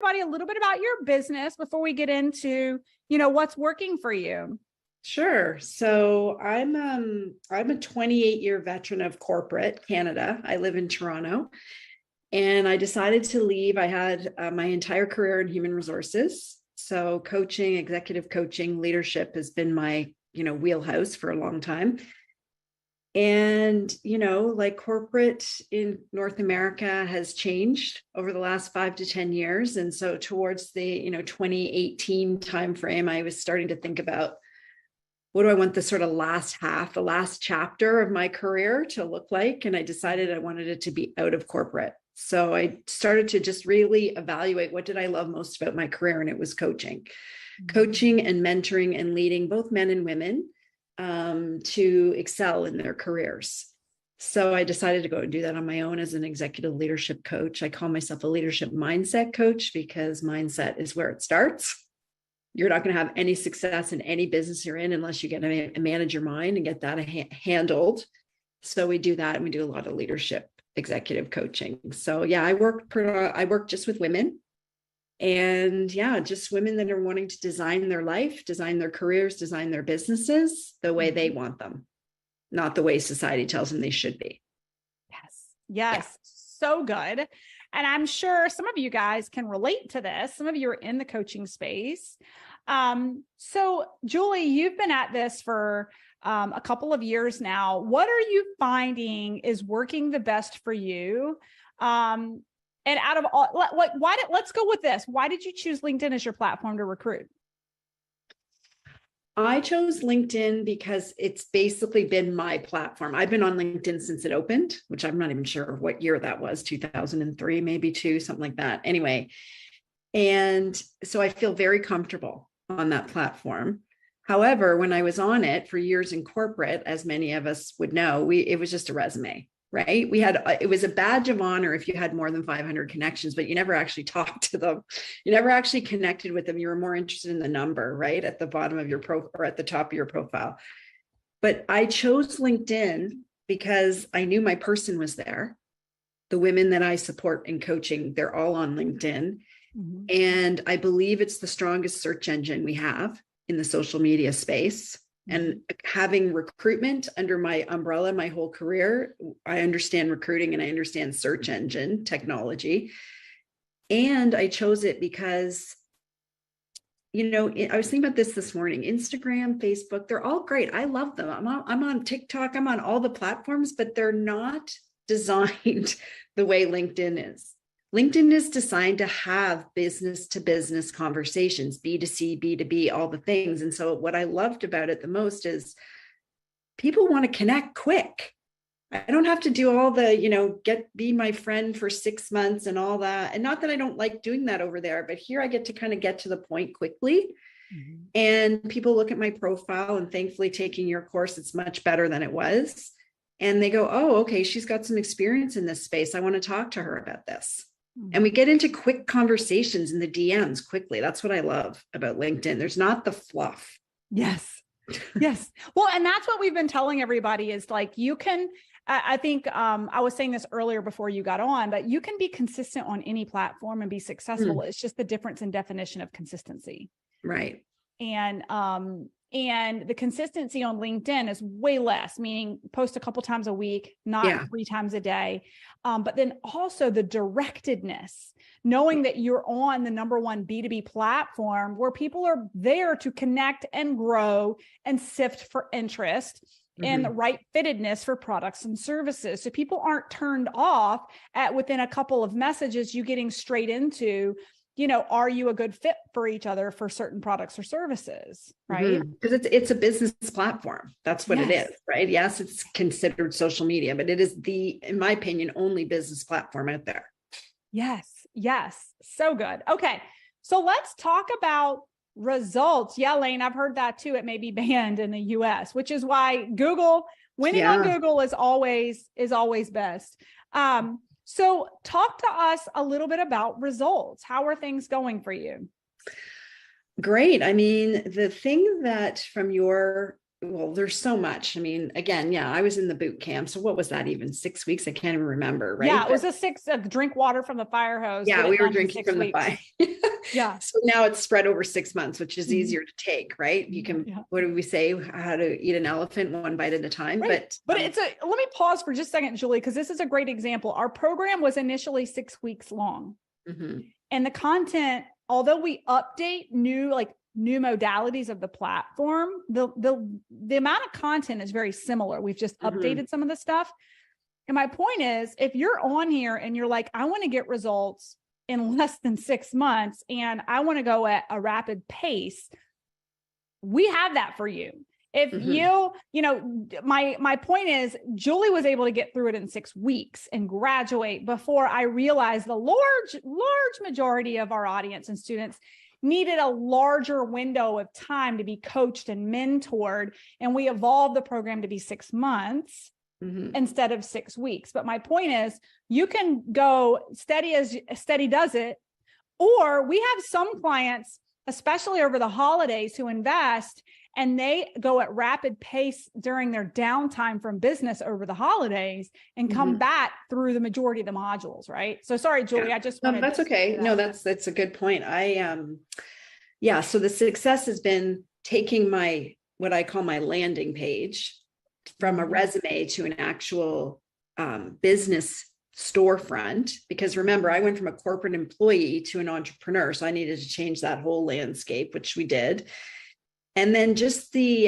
everybody a little bit about your business before we get into, what's working for you. Sure. So I'm a 28-year veteran of corporate Canada. I live in Toronto, and I decided to leave. I had my entire career in human resources. So coaching, executive coaching, leadership has been my, wheelhouse for a long time. And, like corporate in North America has changed over the last 5 to 10 years. And so towards the, 2018 timeframe, I was starting to think about, what do I want the sort of the last chapter of my career to look like? And I decided I wanted it to be out of corporate. So I started to just really evaluate, what did I love most about my career? And it was coaching and mentoring and leading both men and women to excel in their careers. So I decided to go and do that on my own as an executive leadership coach. I call myself a leadership mindset coach because mindset is where it starts. You're not going to have any success in any business you're in unless you get to manage your mind and get that handled. So we do that, and we do a lot of leadership executive coaching. So yeah, I work just with women, and just women that are wanting to design their life, design their careers, design their businesses the way they want them, not the way society tells them they should be. Yes. So good. And I'm sure some of you guys can relate to this. Some of you are in the coaching space. So Julie, you've been at this for a couple of years now. What are you finding is working the best for you? And out of all, let's go with this. Why did you choose LinkedIn as your platform to recruit? I chose LinkedIn because it's basically been my platform. I've been on LinkedIn since it opened, which I'm not even sure what year that was, 2003, maybe two, something like that. Anyway, and so I feel very comfortable on that platform. However, when I was on it for years in corporate, as many of us would know, it was just a resume, right? It was a badge of honor if you had more than 500 connections, but you never actually talked to them. You never actually connected with them. You were more interested in the number, right? At the bottom of your profile or at the top of your profile. But I chose LinkedIn because I knew my person was there. The women that I support in coaching, they're all on LinkedIn. Mm-hmm. And I believe it's the strongest search engine we have in the social media space. And having recruitment under my umbrella, my whole career, I understand recruiting and I understand search engine technology. And I chose it because, I was thinking about this morning. Instagram, Facebook, they're all great. I love them. I'm on TikTok. I'm on all the platforms, but they're not designed the way LinkedIn is. LinkedIn is designed to have business to business conversations, B2C, B2B, all the things. And so what I loved about it the most is people want to connect quick. I don't have to do all the, be my friend for 6 months and all that. And not that I don't like doing that over there, but here I get to kind of get to the point quickly. Mm-hmm. And people look at my profile, and thankfully taking your course, it's much better than it was. And they go, oh, okay, she's got some experience in this space. I want to talk to her about this. And we get into quick conversations in the DMs quickly. That's what I love about LinkedIn. There's not the fluff. Yes. Yes. Well, and that's what we've been telling everybody is like, you can, I think I was saying this earlier before you got on, but you can be consistent on any platform and be successful. It's just the difference in definition of consistency. Right. And the consistency on LinkedIn is way less, meaning post a couple times a week, not 3 times a day. But then also the directedness, knowing that you're on the number one B2B platform where people are there to connect and grow and sift for interest and the right fittedness for products and services. So people aren't turned off at within a couple of messages, you getting straight into, are you a good fit for each other for certain products or services, right? Because it's a business platform. That's what it is, right? Yes, it's considered social media, but it is in my opinion, only business platform out there. Yes. So good. Okay. So let's talk about results. Yeah, Lane, I've heard that too. It may be banned in the US, which is why winning on Google is always best. So talk to us a little bit about results. How are things going for you? Great. I mean, the thing that from your well, there's so much. I mean, again, yeah, I was in the boot camp. So what was that, even 6 weeks? I can't even remember. Right. Yeah. It was drink water from the fire hose. Yeah. We were drinking from the fire. Yeah. So now it's spread over 6 months, which is easier to take, right? You can, what do we say? How to eat an elephant one bite at a time. Right. But let me pause for just a second, Julie, because this is a great example. Our program was initially 6 weeks long. And the content, although we update new modalities of the platform, the amount of content is very similar. We've just updated some of the stuff. And my point is, if you're on here and you're like, I want to get results in less than 6 months, and I want to go at a rapid pace, we have that for you. If my point is, Julie was able to get through it in 6 weeks and graduate before I realized the large majority of our audience and students needed a larger window of time to be coached and mentored. And we evolved the program to be 6 months instead of 6 weeks. But my point is, you can go steady as steady does it, or we have some clients, especially over the holidays, who invest and they go at rapid pace during their downtime from business over the holidays and come back through the majority of the modules, right? So sorry, Julie, I just wanted that's okay. No, that's a good point. So the success has been taking what I call my landing page from a resume to an actual business storefront, because remember, I went from a corporate employee to an entrepreneur. So I needed to change that whole landscape, which we did. And then just the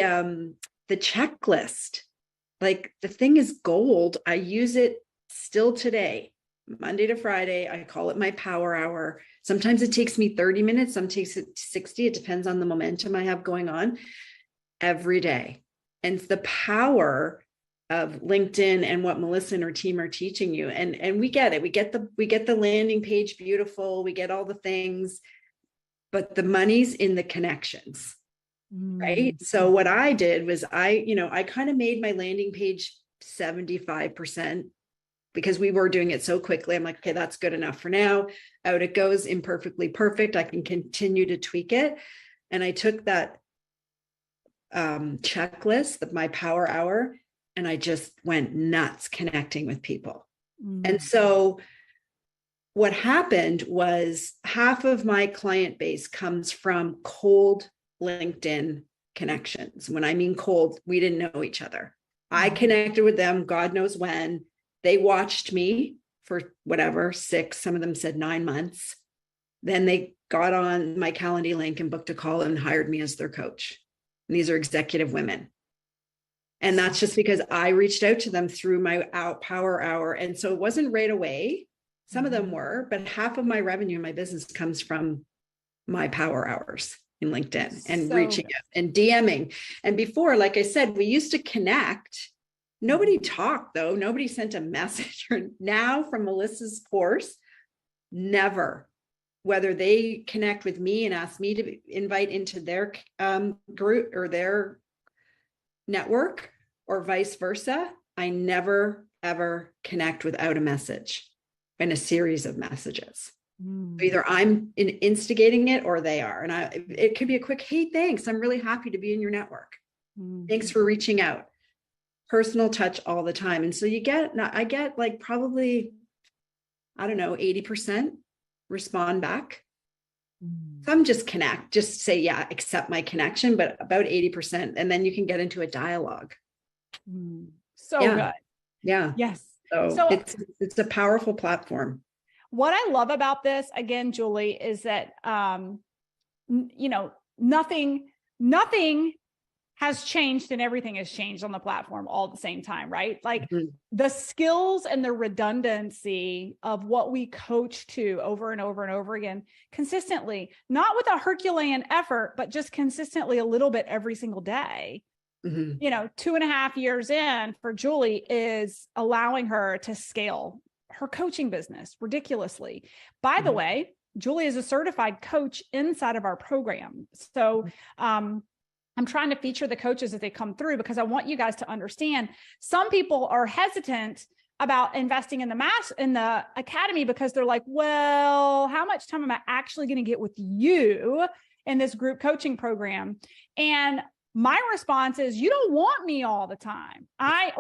checklist, like the thing is gold. I use it still today, Monday to Friday. I call it my power hour. Sometimes it takes me 30 minutes. Sometimes it takes 60. It depends on the momentum I have going on every day. And it's the power of LinkedIn and what Melissa and her team are teaching you. And we get it. We get the landing page beautiful. We get all the things, but the money's in the connections. Right. So what I did was I kind of made my landing page 75% because we were doing it so quickly. I'm like, okay, that's good enough for now. Out it goes, imperfectly perfect. I can continue to tweak it. And I took that checklist of my power hour and I just went nuts connecting with people. And so what happened was half of my client base comes from cold LinkedIn connections. When I mean cold, we didn't know each other. I connected with them, God knows when. They watched me for whatever, 6, some of them said 9 months. Then they got on my Calendly link and booked a call and hired me as their coach. And these are executive women. And that's just because I reached out to them through my power hour. And so it wasn't right away. Some of them were, but half of my revenue in my business comes from my power hours in LinkedIn and reaching out and DMing. And before, like I said, we used to connect. Nobody talked though. Nobody sent a message. Now from Melissa's course, never, whether they connect with me and ask me to invite into their group or their network or vice versa, I never, ever connect without a message and a series of messages. Either I'm instigating it or they are. And it could be a quick, hey, thanks. I'm really happy to be in your network. Thanks for reaching out. Personal touch all the time. And so I get like probably, 80% respond back. Some just connect, just say, yeah, accept my connection, but about 80%. And then you can get into a dialogue. Good. Yeah. Yes. So it's a powerful platform. What I love about this, again, Julie, is that, nothing has changed and everything has changed on the platform all at the same time, right? Like the skills and the redundancy of what we coach to over and over and over again, consistently, not with a Herculean effort, but just consistently a little bit every single day. 2.5 years in for Julie is allowing her to scale her coaching business ridiculously. By the way, Julie is a certified coach inside of our program. So, I'm trying to feature the coaches as they come through because I want you guys to understand some people are hesitant about investing in the academy because they're like, well, how much time am I actually going to get with you in this group coaching program? And My response is, you don't want me all the time. I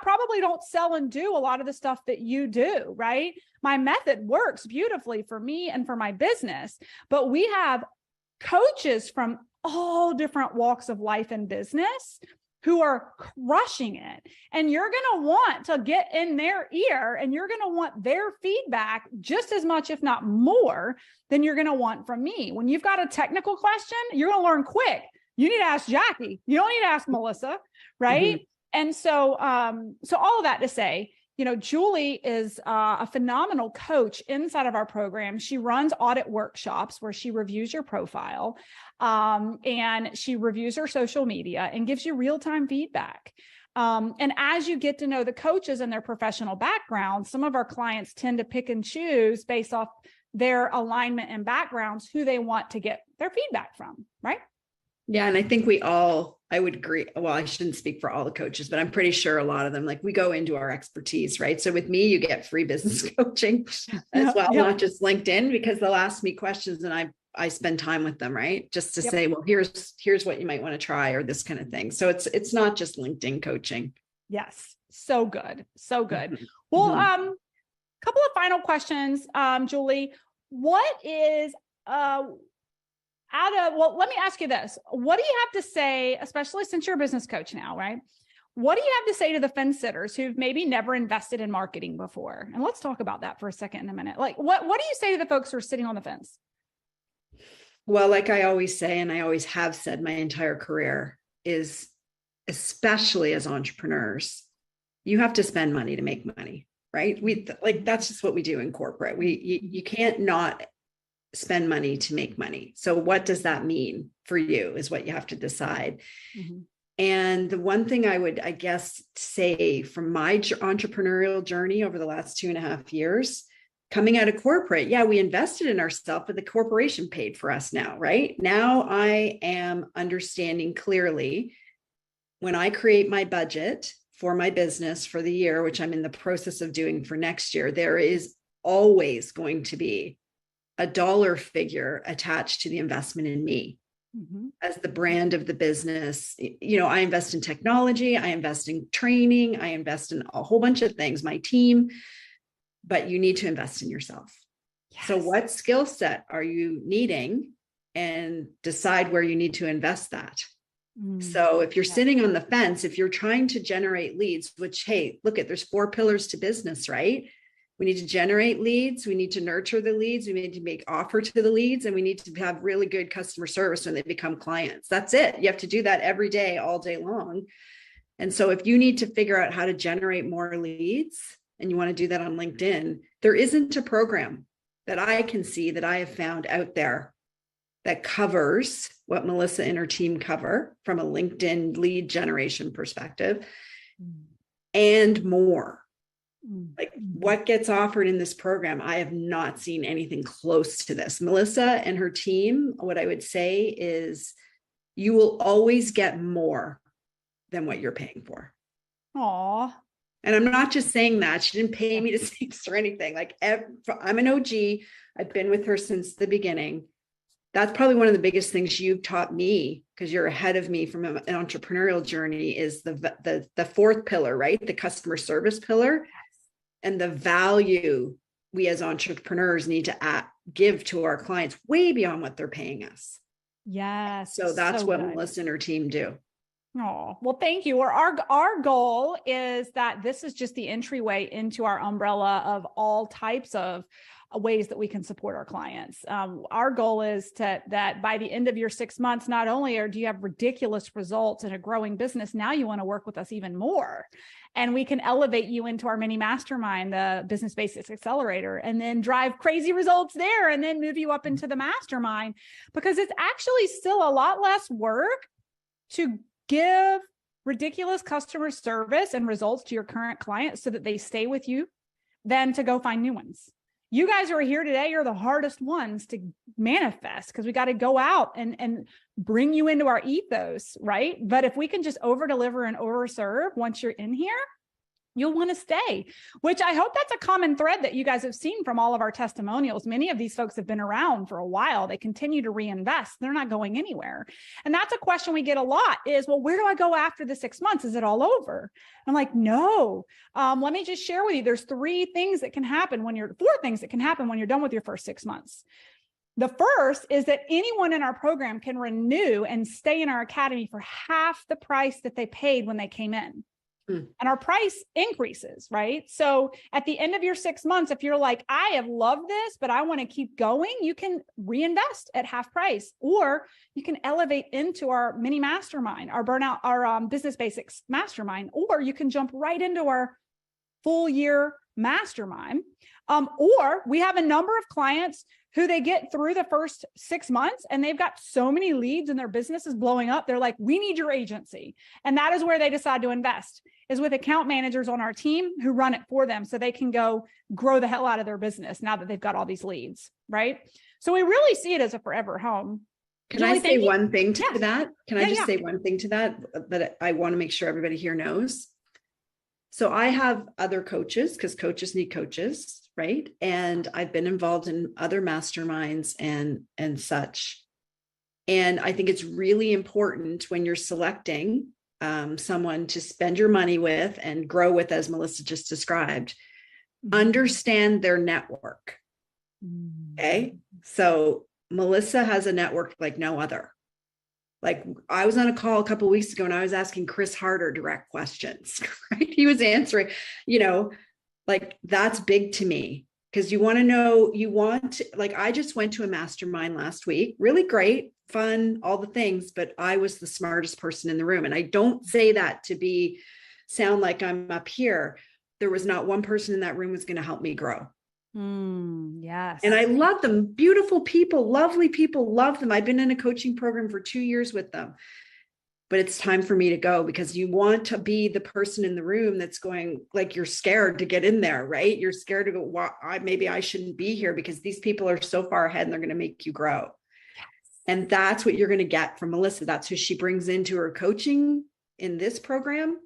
probably don't sell and do a lot of the stuff that you do, right? My method works beautifully for me and for my business, but we have coaches from all different walks of life and business who are crushing it. And you're going to want to get in their ear, and you're going to want their feedback just as much, if not more, than you're going to want from me. When you've got a technical question, you're going to learn quick. You need to ask Jackie. You don't need to ask Melissa, right? Mm-hmm. And so all of that to say, Julie is a phenomenal coach inside of our program. She runs audit workshops where she reviews your profile, and she reviews her social media and gives you real-time feedback. And as you get to know the coaches and their professional background, some of our clients tend to pick and choose based off their alignment and backgrounds who they want to get their feedback from, right? Yeah. And I think I would agree. Well, I shouldn't speak for all the coaches, but I'm pretty sure a lot of them, like, we go into our expertise, right? So with me, you get free business coaching as well, not just LinkedIn, because they'll ask me questions and I spend time with them, right? Just to say, well, here's what you might want to try, or this kind of thing. So it's not just LinkedIn coaching. Yes. So good. So good. Mm-hmm. Well, couple of final questions, Julie. What is, let me ask you this. What do you have to say, especially since you're a business coach now, right? What do you have to say to the fence sitters who've maybe never invested in marketing before? And let's talk about that for a second in a minute. Like, what do you say to the folks who are sitting on the fence? Well, like I always say, and I always have said my entire career, is especially as entrepreneurs, you have to spend money to make money, right? That's just what we do in corporate. You can't not spend money to make money. So what does that mean for you is what you have to decide. Mm-hmm. And the one thing I would, I guess, say from my entrepreneurial journey over the last 2.5 years, coming out of corporate, we invested in ourselves, but the corporation paid for us now, right? Now I am understanding clearly, when I create my budget for my business for the year, which I'm in the process of doing for next year, there is always going to be a dollar figure attached to the investment in me as the brand of the business. I invest in technology, I invest in training, I invest in a whole bunch of things, my team, but you need to invest in yourself. Yes. So what skill set are you needing, and decide where you need to invest that. So if you're sitting on the fence, if you're trying to generate leads, which, hey, there's 4 pillars to business, right? We need to generate leads. We need to nurture the leads. We need to make offer to the leads, and we need to have really good customer service when they become clients. That's it. You have to do that every day, all day long. And so if you need to figure out how to generate more leads, and you want to do that on LinkedIn, there isn't a program that I can see that I have found out there that covers what Melissa and her team cover from a LinkedIn lead generation perspective and more. Like, what gets offered in this program, I have not seen anything close to this. Melissa and her team, what I would say is, you will always get more than what you're paying for. Aw. And I'm not just saying that. She didn't pay me to say this or anything. I'm an OG. I've been with her since the beginning. That's probably one of the biggest things you've taught me, because you're ahead of me from an entrepreneurial journey, is the 4th pillar, right? The customer service pillar. And the value we as entrepreneurs need to give to our clients way beyond what they're paying us. Yes. So that's what Melissa and her team do. Oh, well, thank you. Our goal is that this is just the entryway into our umbrella of all types of ways that we can support our clients. Our goal is that by the end of your 6 months, not only do you have ridiculous results in a growing business, now you want to work with us even more. And we can elevate you into our mini mastermind, the Business Basics Accelerator, and then drive crazy results there, and then move you up into the mastermind, because it's actually still a lot less work to give ridiculous customer service and results to your current clients so that they stay with you than to go find new ones. You guys who are here today are the hardest ones to manifest, because we got to go out and bring you into our ethos, right? But if we can just over deliver and over serve once you're in here, you'll want to stay, which I hope that's a common thread that you guys have seen from all of our testimonials. Many of these folks have been around for a while. They continue to reinvest. They're not going anywhere. And that's a question we get a lot is, well, where do I go after the 6 months? Is it all over? I'm like, no, let me just share with you. There's four things that can happen when you're done with your first 6 months. The first is that anyone in our program can renew and stay in our academy for half the price that they paid when they came in. And our price increases, right? So at the end of your 6 months, if you're like, I have loved this, but I want to keep going, you can reinvest at half price, or you can elevate into our mini mastermind, our business basics mastermind, or you can jump right into our full year mastermind. Or we have a number of clients who they get through the first 6 months and they've got so many leads and their business is blowing up. They're like, we need your agency. And that is where they decide to invest, is with account managers on our team who run it for them so they can go grow the hell out of their business now that they've got all these leads, right? So we really see it as a forever home. Can I say one thing to that? Can I just say one thing to that I want to make sure everybody here knows? So I have other coaches because coaches need coaches, right? And I've been involved in other masterminds and such. And I think it's really important when you're selecting someone to spend your money with and grow with, as Melissa just described, understand their network. Okay. So Melissa has a network like no other. Like I was on a call a couple of weeks ago and I was asking Chris Harder direct questions, right? He was answering, like that's big to me because you want to know, like I just went to a mastermind last week, really great, fun, all the things, but I was the smartest person in the room. And I don't say that to sound like I'm up here. There was not one person in that room who's going to help me grow. Yes. And I love them. Beautiful people, lovely people, love them. I've been in a coaching program for 2 years with them, but it's time for me to go because you want to be the person in the room that's going like, you're scared to get in there, right? You're scared to go, well, maybe I shouldn't be here because these people are so far ahead and they're going to make you grow. Yes. And that's what you're going to get from Melissa. That's who she brings into her coaching in this program.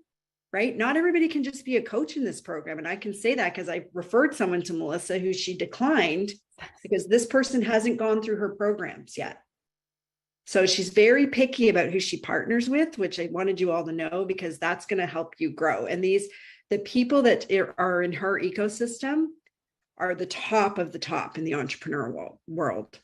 Right? Not everybody can just be a coach in this program. And I can say that because I referred someone to Melissa who she declined because this person hasn't gone through her programs yet. So she's very picky about who she partners with, which I wanted you all to know because that's going to help you grow. And the people that are in her ecosystem are the top of the top in the entrepreneurial world.